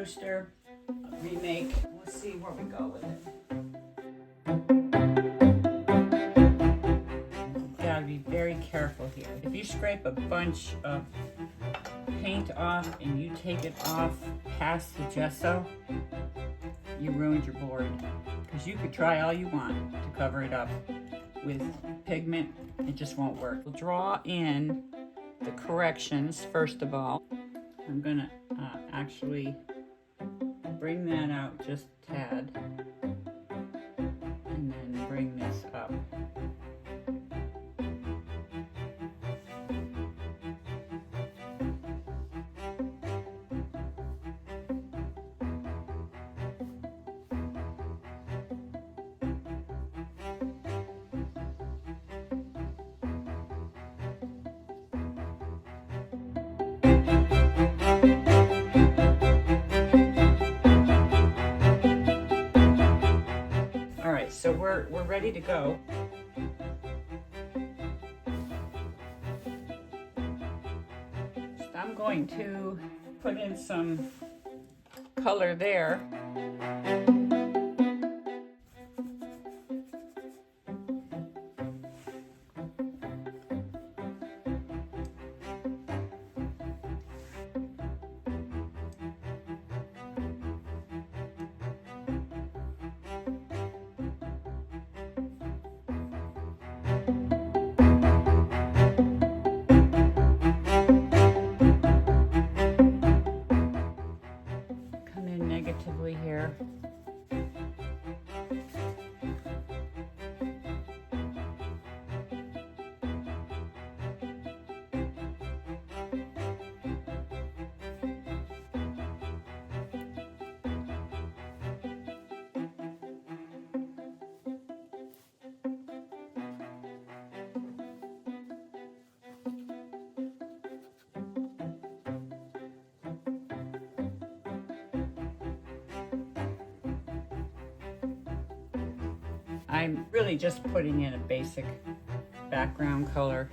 Rooster remake. Let's see where we go with it. Gotta be very careful here. If you scrape a bunch of paint off and you take it off past the gesso, you ruined your board. Because you could try all you want to cover it up with pigment, it just won't work. We'll draw in the corrections first of all. I'm gonna actually bring that out just a tad and then bring this up. So we're ready to go. So I'm going to put in some color there. Here. I'm really just putting in a basic background color.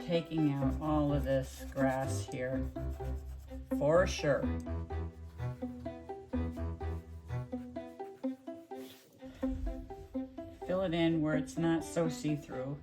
Taking out all of this grass here for sure. Fill it in where it's not so see-through.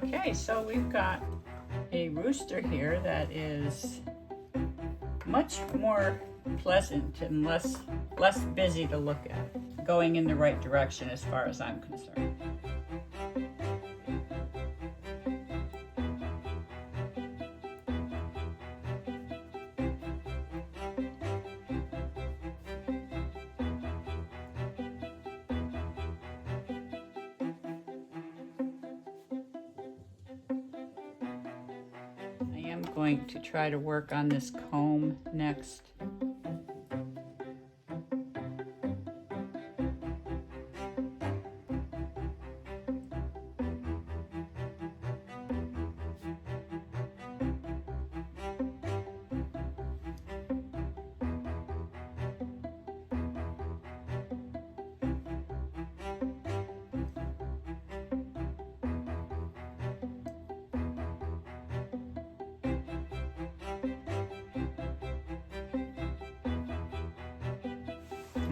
Okay, so we've got a rooster here that is much more pleasant and less busy to look at, going in the right direction as far as I'm concerned. Going to try to work on this comb next.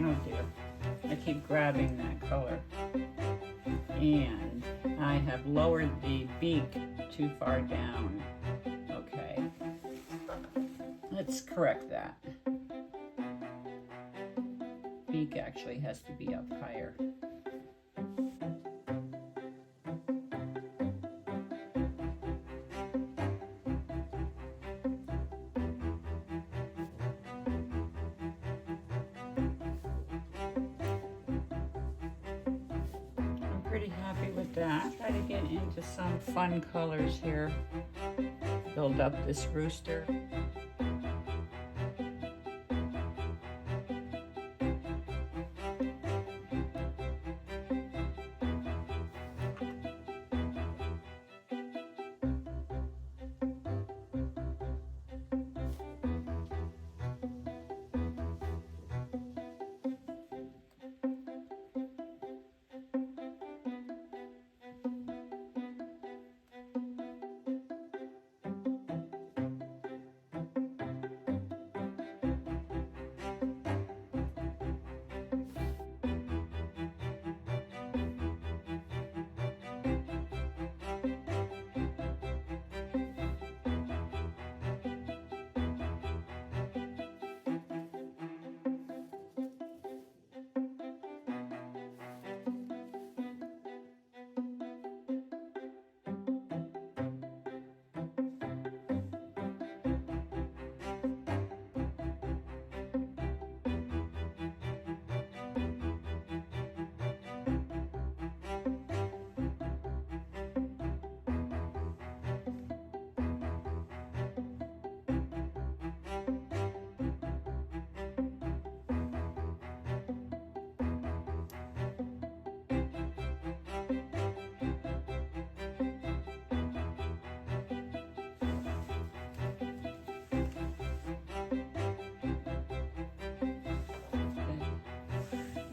Oh dear, I keep grabbing that color. And I have lowered the beak too far down. Okay, let's correct that. Beak actually has to be up higher. Pretty happy with that. Try to get into some fun colors here. Build up this rooster.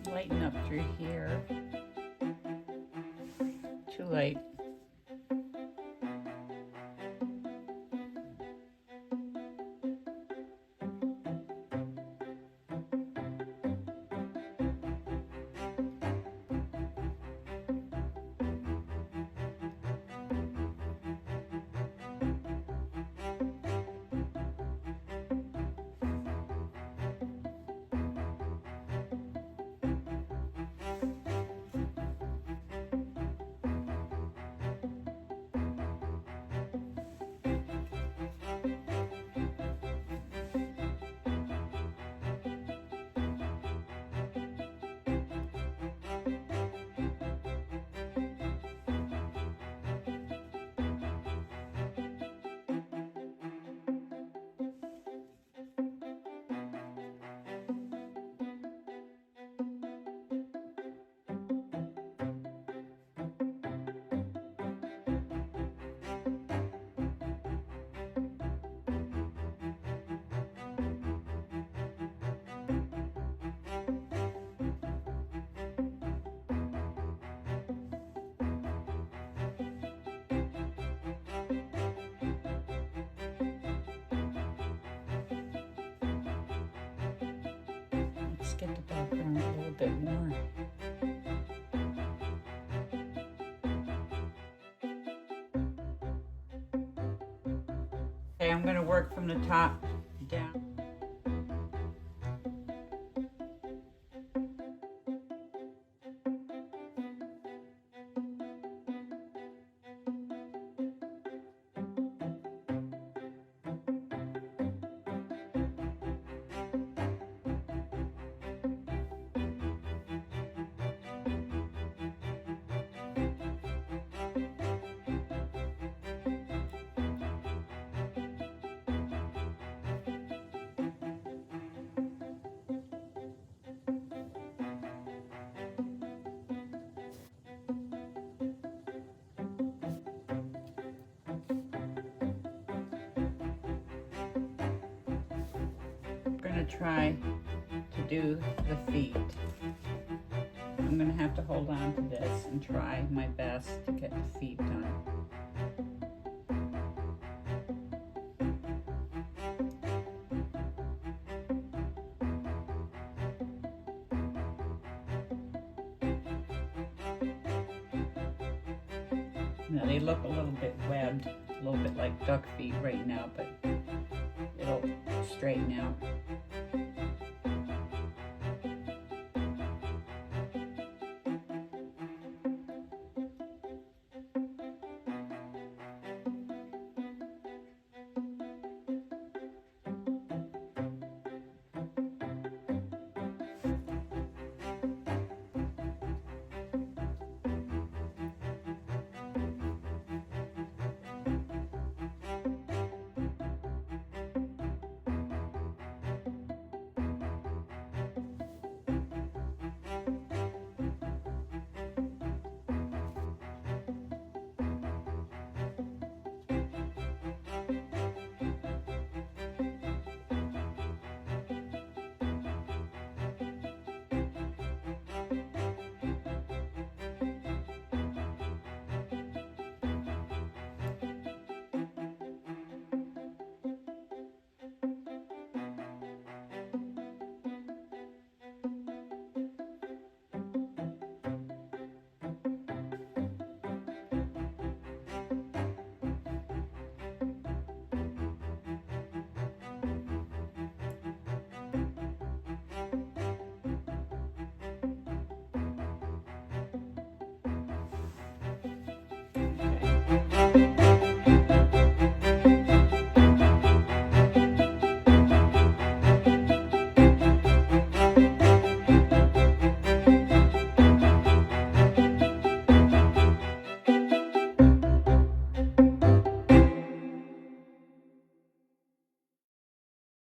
Lighten up through here. Too late. Let's get the background a little bit more. Okay, I'm going to work from the top down. Try to do the feet. I'm going to have to hold on to this and try my best to get the feet done. Now they look a little bit webbed, a little bit like duck feet right now, but it'll straighten out.